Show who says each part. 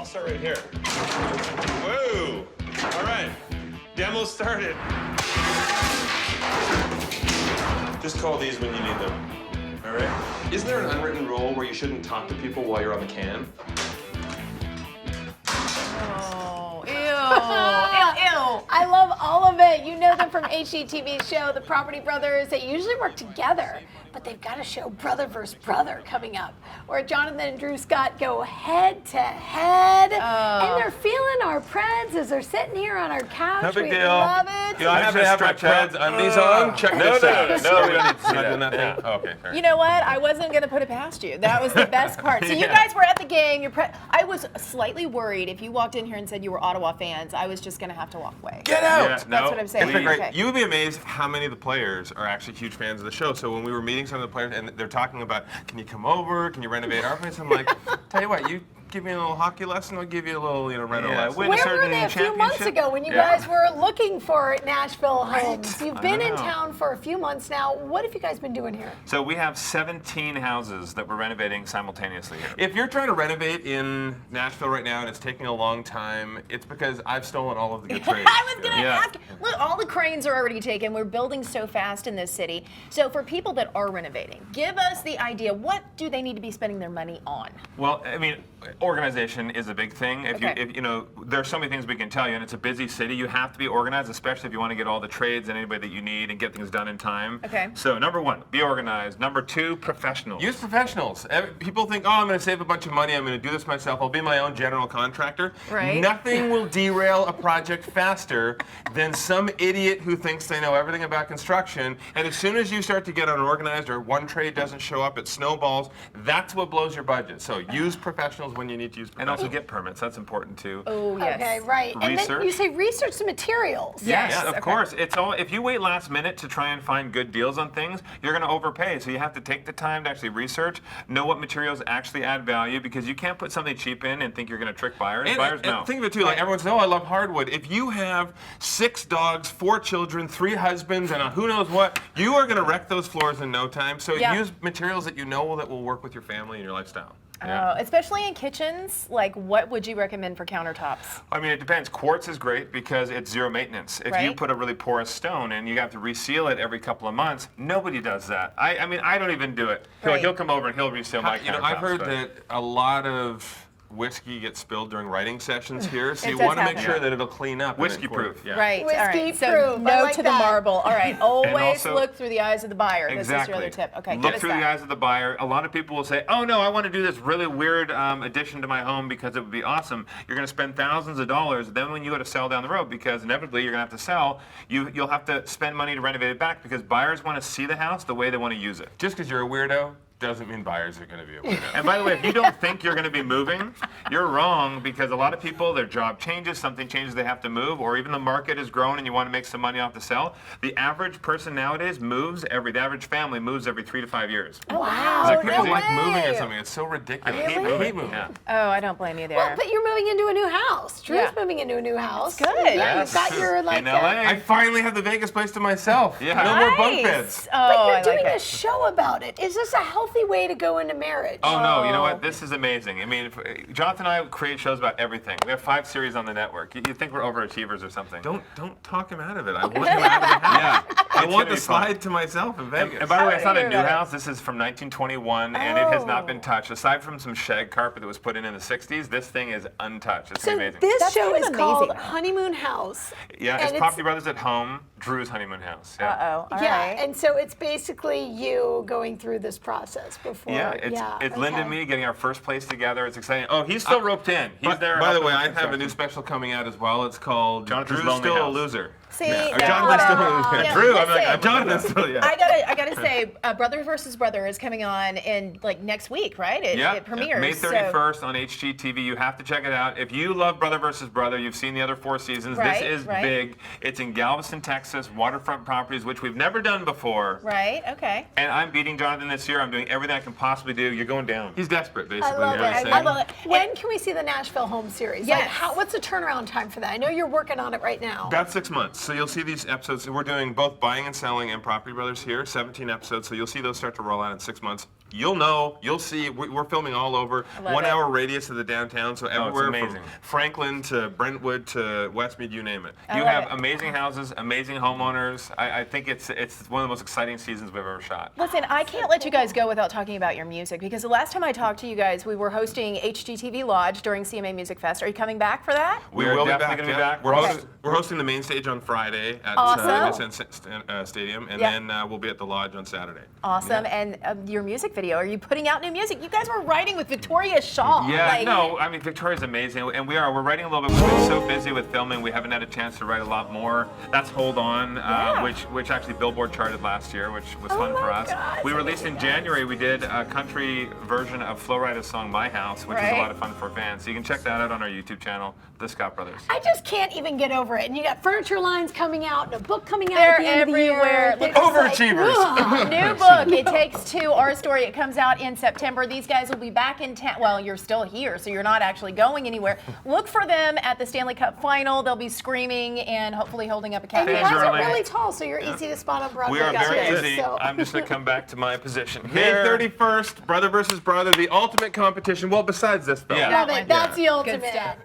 Speaker 1: start right here. Whoa! All right, demo started. Just call these when you need them. All right? Isn't there an unwritten rule where you shouldn't talk to people while you're on the cam?
Speaker 2: Oh, ew, ew.
Speaker 3: I love all of it. You know them from HGTV's show, The Property Brothers. They usually work together, but they've got a show, Brother vs. Brother, coming up, where Jonathan and Drew Scott go head to head, and they're feeling our preds as they're sitting here on our couch.
Speaker 1: No big
Speaker 3: we
Speaker 1: deal.
Speaker 3: love it.
Speaker 1: You know, I have to have my Preds undies on. Check this out. No, we don't need to see that.
Speaker 4: Yeah. Oh, okay, fair.
Speaker 2: You know what? I wasn't going to put it past you. That was the best part. So you guys were at the game. I was slightly worried if you walked in here and said you were Ottawa fans, I was just going to have to walk away.
Speaker 1: Get out!
Speaker 4: Yeah,
Speaker 2: That's what I'm saying.
Speaker 4: It's been great.
Speaker 2: Okay.
Speaker 4: You would be amazed how many of the players are actually huge fans of the show. So when we were meeting some of the players and they're talking about, can you come over? Can you renovate our place? I'm like, tell you what, you give me a little hockey lesson, I'll give you a little, reno lesson.
Speaker 1: win a
Speaker 3: Where
Speaker 1: certain
Speaker 3: were they a few months
Speaker 1: championship.
Speaker 3: ago when you guys were looking for Nashville homes? You've
Speaker 4: I
Speaker 3: been in
Speaker 4: know.
Speaker 3: town for a few months now. What have you guys been doing here?
Speaker 5: So we have 17 houses that we're renovating simultaneously here.
Speaker 4: If you're trying to renovate in Nashville right now and it's taking a long time, it's because I've stolen all of the good trades.
Speaker 2: I was going to
Speaker 5: Yeah.
Speaker 2: ask. Look, all the cranes are already taken. We're building so fast in this city. So for people that are renovating, give us the idea. What do they need to be spending their money on?
Speaker 5: Well, I mean, organization is a big thing.
Speaker 2: Okay.
Speaker 5: If there's so many things we can tell you, and it's a busy city. You have to be organized, especially if you want to get all the trades and anybody that you need and get things done in time.
Speaker 2: Okay.
Speaker 5: So number one, be organized. Number two, professionals.
Speaker 4: Use professionals. People think, oh, I'm going to save a bunch of money. I'm going to do this myself. I'll be my own general contractor.
Speaker 2: Right.
Speaker 4: Nothing will derail a project faster than some idiot who thinks they know everything about construction. And as soon as you start to get unorganized or one trade doesn't show up, it snowballs. That's what blows your budget. So use professionals when you need to use
Speaker 5: And
Speaker 4: professionals.
Speaker 5: also get permits. That's important too.
Speaker 2: Oh, yes.
Speaker 3: Okay, right. And then
Speaker 5: Research.
Speaker 3: you say research the materials.
Speaker 2: Yes.
Speaker 5: Yes, of
Speaker 2: okay.
Speaker 5: course. It's all. If you wait last minute to try and find good deals on things, you're going to overpay. So you have to take the time to actually research, know what materials actually add value, because you can't put something cheap in and think you're going to trick buyers. Buyers know.
Speaker 4: And think of it too, like everyone says, oh, I love hardwood. If you have 6 dogs, 4 children, 3 husbands, and a who knows what, you are going to wreck those floors in no time. So
Speaker 2: Yeah.
Speaker 4: use materials that you know that will work with your family and your lifestyle.
Speaker 2: Oh, especially in kitchens, like what would you recommend for countertops?
Speaker 5: I mean, it depends. Quartz is great because it's zero maintenance. If you
Speaker 2: Right.
Speaker 5: put a really porous stone and you have to reseal it every couple of months, nobody does that. I mean, I don't even do it.
Speaker 2: Right.
Speaker 5: He'll come over and he'll reseal my
Speaker 4: I've
Speaker 5: countertops,
Speaker 4: heard
Speaker 5: but-
Speaker 4: that a lot of whiskey gets spilled during writing sessions here, so
Speaker 2: It
Speaker 4: you
Speaker 2: does
Speaker 4: want to make
Speaker 2: happen.
Speaker 4: sure that it'll clean up.
Speaker 5: Whiskey
Speaker 4: and
Speaker 5: proof.
Speaker 4: Yeah.
Speaker 2: Right. all right.
Speaker 3: Whiskey
Speaker 2: So
Speaker 3: proof. I
Speaker 2: no
Speaker 3: like
Speaker 2: to the
Speaker 3: that.
Speaker 2: marble. All right. Always
Speaker 5: also-
Speaker 2: look through the eyes of the buyer.
Speaker 5: Exactly.
Speaker 2: This is your other tip. Okay. give
Speaker 5: Look
Speaker 2: us
Speaker 5: through
Speaker 2: that.
Speaker 5: the eyes of the buyer. A lot of people will say, "Oh no, I want to do this really weird addition to my home because it would be awesome." You're going to spend thousands of dollars. Then when you go to sell down the road, because inevitably you're going to have to sell, you'll have to spend money to renovate it back because buyers want to see the house the way they want to use it.
Speaker 4: Just because you're a weirdo doesn't mean buyers are going to be a weirdo.
Speaker 5: And by the way, if you don't think you're going to be moving, you're wrong, because a lot of people, their job changes, something changes, they have to move, or even the market has grown and you want to make some money off the sell. The average person nowadays the average family moves every 3 to 5 years.
Speaker 3: Wow.
Speaker 4: Like
Speaker 3: no
Speaker 4: people
Speaker 3: way.
Speaker 4: like moving or something. It's so ridiculous.
Speaker 5: I hate
Speaker 4: I hate
Speaker 5: moving.
Speaker 4: moving.
Speaker 5: Yeah.
Speaker 2: Oh, I don't blame you there.
Speaker 3: Well, but you're moving into a new house. Drew's
Speaker 2: Yeah.
Speaker 3: moving into a new house.
Speaker 2: Good.
Speaker 3: Yeah,
Speaker 5: Yes.
Speaker 3: you've got your like.
Speaker 5: In LA.
Speaker 4: I finally have the Vegas place to myself.
Speaker 5: Yeah.
Speaker 4: No more bunk beds.
Speaker 2: Oh,
Speaker 3: But you're
Speaker 2: I
Speaker 3: doing
Speaker 2: like
Speaker 3: a
Speaker 2: it.
Speaker 3: show about it. Is this a healthy way to go into marriage?
Speaker 5: Oh no, you know what? This is amazing. I mean, Jonathan and I create shows about everything. We have 5 series on the network. You think we're overachievers or something.
Speaker 4: Don't talk him out of it. I want him out of the house.
Speaker 5: Yeah.
Speaker 4: I
Speaker 5: It's
Speaker 4: want
Speaker 5: gonna
Speaker 4: the
Speaker 5: be fun.
Speaker 4: slide to myself in Vegas.
Speaker 5: And by the way, it's not a
Speaker 2: hear
Speaker 5: new
Speaker 2: about it.
Speaker 5: house. This is from 1921, and it has not
Speaker 3: Oh.
Speaker 5: been touched. Aside from some shag carpet that was put in the 60s, this thing is untouched. It's
Speaker 3: So
Speaker 5: amazing.
Speaker 3: this
Speaker 2: That's
Speaker 3: show
Speaker 2: kind
Speaker 3: is
Speaker 2: of
Speaker 3: called
Speaker 2: amazing.
Speaker 3: Honeymoon House.
Speaker 5: Yeah,
Speaker 3: and
Speaker 5: it's Property Brothers at Home, Drew's honeymoon house. Yeah.
Speaker 2: Uh-oh. All
Speaker 3: yeah,
Speaker 2: right.
Speaker 3: and so it's basically you going through this process before.
Speaker 5: Yeah, it's Linda and
Speaker 3: okay.
Speaker 5: me getting our first place together. It's exciting. Oh, he's still roped in. He's there.
Speaker 4: By the
Speaker 5: helping
Speaker 4: way,
Speaker 5: with
Speaker 4: I have a
Speaker 5: construction.
Speaker 4: new special coming out as well. It's called
Speaker 5: Jonathan's
Speaker 4: Drew's
Speaker 5: Lonely
Speaker 4: Still a
Speaker 5: House.
Speaker 4: Loser.
Speaker 2: See,
Speaker 4: Or
Speaker 2: now,
Speaker 4: Jonathan's still a loser.
Speaker 2: Yeah,
Speaker 4: Drew, I'm
Speaker 2: listen.
Speaker 4: like, Jonathan's still, yeah.
Speaker 2: I gotta say, Brother versus Brother is coming on in like next week, right? It premieres.
Speaker 5: May
Speaker 2: so-
Speaker 5: 31st on HGTV. You have to check it out. If you love Brother versus Brother, you've seen the other 4 seasons.
Speaker 2: Right,
Speaker 5: this is
Speaker 2: right.
Speaker 5: big. It's in Galveston, Texas, waterfront properties, which we've never done before.
Speaker 2: Right. Okay.
Speaker 5: And I'm beating Jonathan this year. I'm doing everything I can possibly do. You're going down.
Speaker 4: He's desperate, basically.
Speaker 3: I love
Speaker 4: is what he's
Speaker 3: it. I
Speaker 4: saying.
Speaker 3: love it. When can we see the Nashville home series?
Speaker 2: Yes.
Speaker 3: Like what's the turnaround time for that? I know you're working on it right now.
Speaker 4: About 6 months. So you'll see these episodes. We're doing both buying and selling and Property Brothers here, 17 episodes. So you'll see those start to roll out in 6 months. you'll know, you'll see. We're filming all over.
Speaker 2: love
Speaker 4: 1
Speaker 2: it.
Speaker 4: hour radius of the downtown, so everywhere
Speaker 5: amazing.
Speaker 4: from Franklin to Brentwood to Westmead, you name it.
Speaker 5: You
Speaker 2: love
Speaker 5: have
Speaker 2: it.
Speaker 5: amazing houses, amazing homeowners. I think it's one of the most exciting seasons we've ever shot.
Speaker 2: Listen, I can't let you guys go without talking about your music, because the last time I talked to you guys, we were hosting HGTV Lodge during CMA Music Fest. Are you coming back for that?
Speaker 5: We are
Speaker 4: will
Speaker 5: definitely going to be back.
Speaker 4: We're hosting the main stage on Friday at
Speaker 2: Awesome.
Speaker 4: MSN Stadium, and
Speaker 2: Yeah.
Speaker 4: then we'll be at the Lodge on Saturday.
Speaker 2: Awesome. And your music video, are you putting out new music? You guys were writing with Victoria Shaw.
Speaker 5: Yeah,
Speaker 2: like,
Speaker 5: no, I mean, Victoria's amazing, and we're writing a little bit. We've been so busy with filming, we haven't had a chance to write a lot more. That's Hold On,
Speaker 2: Yeah.
Speaker 5: which actually Billboard charted last year, which was fun
Speaker 2: my
Speaker 5: for us.
Speaker 2: gosh,
Speaker 5: We released in January, we did a country version of Flo Rida's song My House, which was
Speaker 2: Right.
Speaker 5: a lot of fun for fans. So you can check that out on our YouTube channel, The Scott Brothers.
Speaker 3: I just can't even get over it. And you got furniture lines coming out, and a book coming out
Speaker 2: They're
Speaker 3: at the end
Speaker 2: everywhere.
Speaker 3: of the year.
Speaker 2: Look,
Speaker 3: They're just
Speaker 4: Overachievers.
Speaker 3: ugh.
Speaker 2: New book, It Takes Two, Our Story. It comes out in September. These guys will be back in town. Well, you're still here, so you're not actually going anywhere. Look for them at the Stanley Cup Final. They'll be screaming and hopefully holding up a
Speaker 3: And you
Speaker 2: cat.
Speaker 5: Fans
Speaker 3: guys are
Speaker 5: early.
Speaker 3: really tall, so you're easy to spot on Broadway.
Speaker 5: We are very
Speaker 3: guys,
Speaker 5: easy.
Speaker 3: so-
Speaker 5: I'm just going to come back to my position
Speaker 4: May
Speaker 5: here.
Speaker 4: 31st, brother versus brother, the ultimate competition. Well, besides this, though.
Speaker 5: Yeah.
Speaker 3: Love it. That's the
Speaker 2: Good
Speaker 3: ultimate.
Speaker 2: stuff.